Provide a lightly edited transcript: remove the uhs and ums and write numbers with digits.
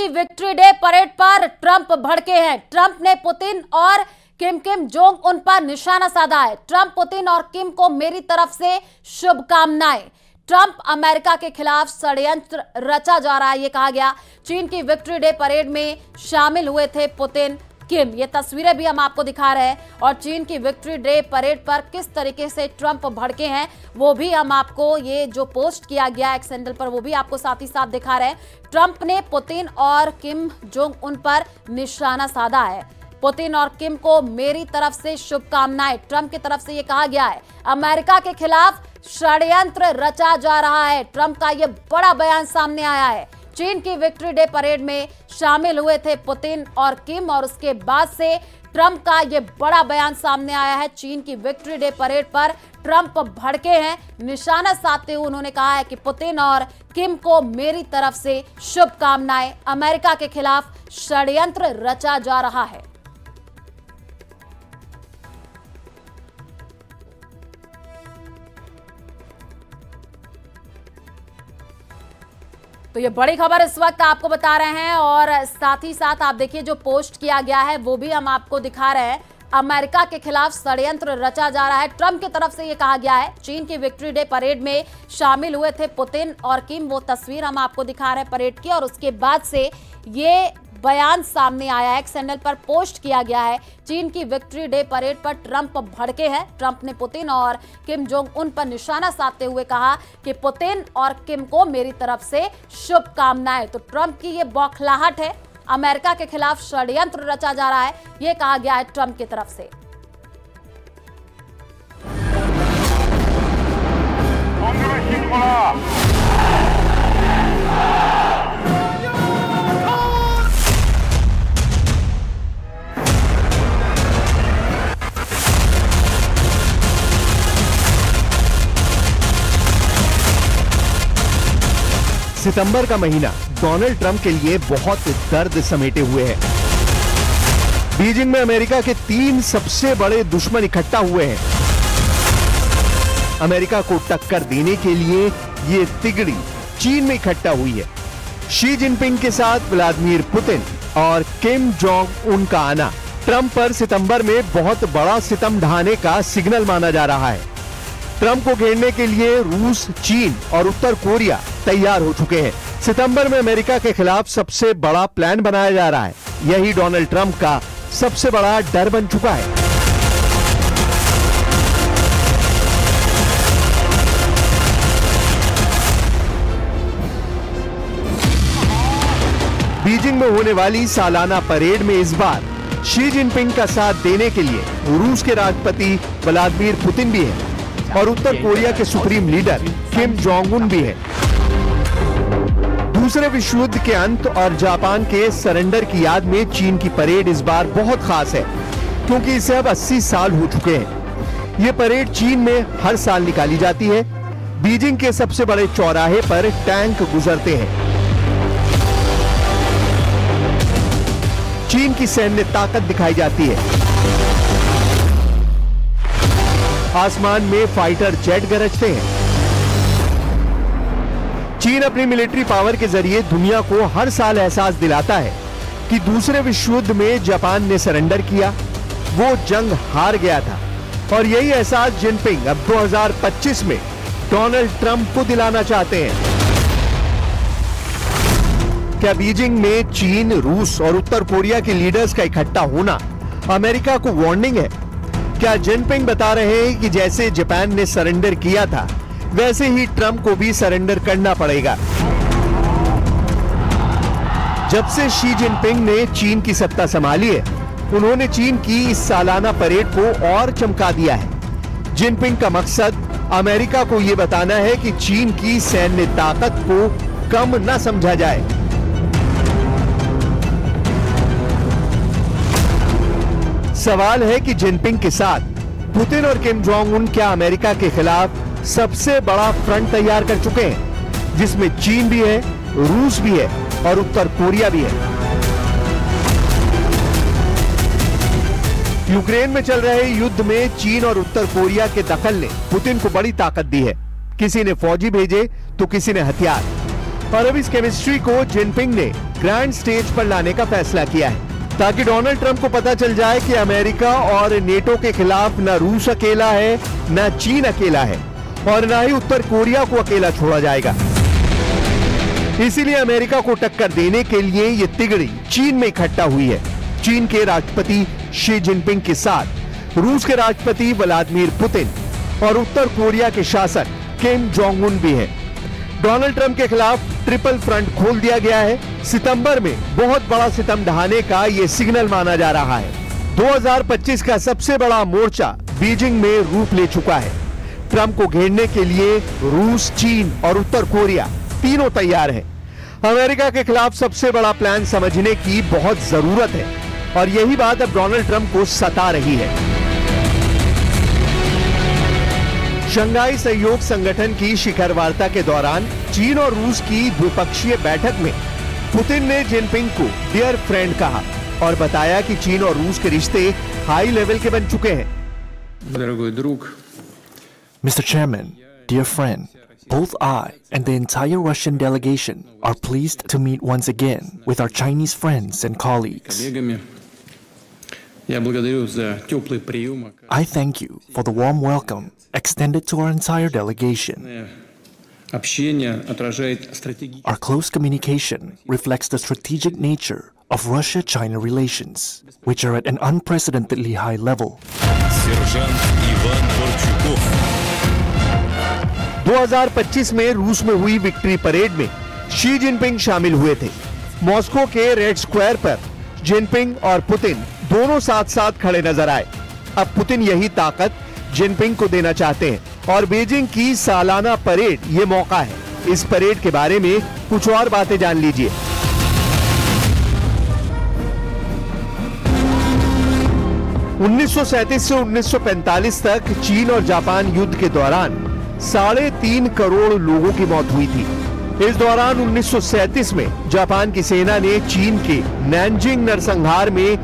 की victory day parade पर Trump भड़के हैं। ट्रंप ने पुतिन और किम जोंग उन पर निशाना साधा है। ट्रंप, पुतिन और किम को मेरी तरफ से शुभकामनाएं। ट्रंप अमेरिका के खिलाफ षड्यंत्र रचा जा रहा है, ये कहा गया। चीन की विक्ट्री डे परेड में शामिल हुए थे पुतिन, किम। ये तस्वीरें भी हम आपको दिखा रहे हैं और चीन की विक्ट्री डे परेड पर किस तरीके से ट्रंप भड़के हैं वो भी हम आपको, ये जो पोस्ट किया गया एक्स हैंडल पर, वो भी आपको साथ ही साथ दिखा रहे हैं। ट्रंप ने पुतिन और किम जोंग उन पर निशाना साधा है। पुतिन और किम को मेरी तरफ से शुभकामनाएं। ट्रंप की तरफ से ये कहा गया है अमेरिका के खिलाफ षड्यंत्र रचा जा रहा है। ट्रंप का ये बड़ा बयान सामने आया है। चीन की विक्ट्री डे परेड में शामिल हुए थे पुतिन और किम और उसके बाद से ट्रंप का ये बड़ा बयान सामने आया है। चीन की विक्ट्री डे परेड पर ट्रंप भड़के हैं। निशाना साधते हुए उन्होंने कहा है कि पुतिन और किम को मेरी तरफ से शुभकामनाएं। अमेरिका के खिलाफ षड्यंत्र रचा जा रहा है। तो ये बड़ी खबर इस वक्त आपको बता रहे हैं और साथ ही साथ आप देखिए जो पोस्ट किया गया है वो भी हम आपको दिखा रहे हैं। अमेरिका के खिलाफ षड्यंत्र रचा जा रहा है। ट्रंप की तरफ से ये कहा गया है। चीन की विक्ट्री डे परेड में शामिल हुए थे पुतिन और किम, वो तस्वीर हम आपको दिखा रहे हैं परेड की, और उसके बाद से ये बयान सामने आया, एक्स हैंडल पर पोस्ट किया गया है। चीन की विक्ट्री डे परेड पर ट्रंप भड़के हैं। ट्रंप ने पुतिन और किम जोंग उन पर निशाना साधते हुए कहा कि पुतिन और किम को मेरी तरफ से शुभकामनाएं। तो ट्रंप की ये बौखलाहट है। अमेरिका के खिलाफ षड्यंत्र रचा जा रहा है, ये कहा गया है ट्रंप की तरफ से। सितंबर का महीना डोनाल्ड ट्रंप के लिए बहुत दर्द समेटे हुए है। बीजिंग में अमेरिका के 3 सबसे बड़े दुश्मन इकट्ठा हुए हैं। अमेरिका को टक्कर देने के लिए ये तिगड़ी चीन में इकट्ठा हुई है। शी जिनपिंग के साथ व्लादिमीर पुतिन और किम जोंग उन का आना ट्रंप पर सितंबर में बहुत बड़ा सितम ढाने का सिग्नल माना जा रहा है। ट्रंप को घेरने के लिए रूस, चीन और उत्तर कोरिया तैयार हो चुके हैं। सितंबर में अमेरिका के खिलाफ सबसे बड़ा प्लान बनाया जा रहा है। यही डोनाल्ड ट्रंप का सबसे बड़ा डर बन चुका है। बीजिंग में होने वाली सालाना परेड में इस बार शी जिनपिंग का साथ देने के लिए रूस के राष्ट्रपति व्लादिमीर पुतिन भी है और उत्तर कोरिया के supreme leader Kim Jong Un भी है। दूसरे विश्व युद्ध के अंत और जापान के सरेंडर की याद में चीन की परेड इस बार बहुत खास है, क्योंकि इसे अब 80 साल हो चुके हैं। ये परेड चीन में हर साल निकाली जाती है। बीजिंग के सबसे बड़े चौराहे पर टैंक गुजरते हैं। चीन की सैन्य ताकत दिखाई जाती है। आसमान में फाइटर जेट गरजते हैं। चीन अपनी मिलिट्री पावर के जरिए दुनिया को हर साल एहसास दिलाता है कि दूसरे विश्व युद्ध में जापान ने सरेंडर किया, वो जंग हार गया था। और यही एहसास जिनपिंग अब 2025 में डोनाल्ड ट्रंप को दिलाना चाहते हैं। क्या बीजिंग में चीन, रूस और उत्तर कोरिया के लीडर्स का इकट्ठा होना अमेरिका को वार्निंग है? क्या जिनपिंग बता रहे हैं कि जैसे जापान ने सरेंडर किया था वैसे ही ट्रंप को भी सरेंडर करना पड़ेगा? जब से शी जिनपिंग ने चीन की सत्ता संभाली है, उन्होंने चीन की इस सालाना परेड को और चमका दिया है। जिनपिंग का मकसद अमेरिका को यह बताना है कि चीन की सैन्य ताकत को कम न समझा जाए। सवाल है कि जिनपिंग के साथ पुतिन और किम जोंग उन क्या अमेरिका के खिलाफ सबसे बड़ा फ्रंट तैयार कर चुके हैं, जिसमें चीन भी है, रूस भी है और उत्तर कोरिया भी है। यूक्रेन में चल रहे युद्ध में चीन और उत्तर कोरिया के दखल ने पुतिन को बड़ी ताकत दी है। किसी ने फौजी भेजे तो किसी ने हथियार। और अब इस केमिस्ट्री को जिनपिंग ने ग्रैंड स्टेज पर लाने का फैसला किया है, ताकि डोनाल्ड ट्रंप को पता चल जाए कि अमेरिका और नेटो के खिलाफ न रूस अकेला है, न चीन अकेला है और न ही उत्तर कोरिया को अकेला छोड़ा जाएगा। इसीलिए अमेरिका को टक्कर देने के लिए ये तिगड़ी चीन में इकट्ठा हुई है। चीन के राष्ट्रपति शी जिनपिंग के साथ रूस के राष्ट्रपति व्लादिमीर पुतिन और उत्तर कोरिया के शासक किम जोंग उन भी हैं। डोनाल्ड ट्रंप के खिलाफ ट्रिपल फ्रंट खोल दिया गया है। सितंबर में बहुत बड़ा सितम ढहाने का ये सिग्नल माना जा रहा है। 2025 का सबसे बड़ा मोर्चा बीजिंग में रूप ले चुका है। ट्रंप को घेरने के लिए रूस, चीन और उत्तर कोरिया तीनों तैयार हैं। अमेरिका के खिलाफ सबसे बड़ा प्लान समझने की बहुत जरूरत है और यही बात अब डोनाल्ड ट्रंप को सता रही है। शंघाई सहयोग संगठन की शिखर वार्ता के दौरान चीन और रूस की द्विपक्षीय बैठक में पुतिन ने जिनपिंग को डियर फ्रेंड कहा और बताया कि चीन और रूस के रिश्ते हाई लेवल के बन चुके हैं। Mr. Chairman, dear friend, both I and the entire Russian delegation are pleased to meet once again with our Chinese friends and colleagues. I thank you for the warm welcome extended to our entire delegation. Our close communication reflects the strategic nature of Russia-China relations, which are at an unprecedentedly high level. Sergeant Ivan Borchukov. 2025 में रूस में हुई victory parade में Xi Jinping शामिल हुए थे। Moscow के red square पर जिनपिंग और पुतिन दोनों साथ साथ खड़े नजर आए। अब पुतिन यही ताकत जिनपिंग को देना चाहते हैं और बीजिंग की सालाना परेड ये मौका है। इस परेड के बारे में कुछ और बातें जान लीजिए। 1937 से 1945 तक चीन और जापान युद्ध के दौरान 3.5 करोड़ लोगों की मौत हुई थी। इस दौरान 1937 में जापान की सेना ने चीन के नैनजिंग नरसंहार में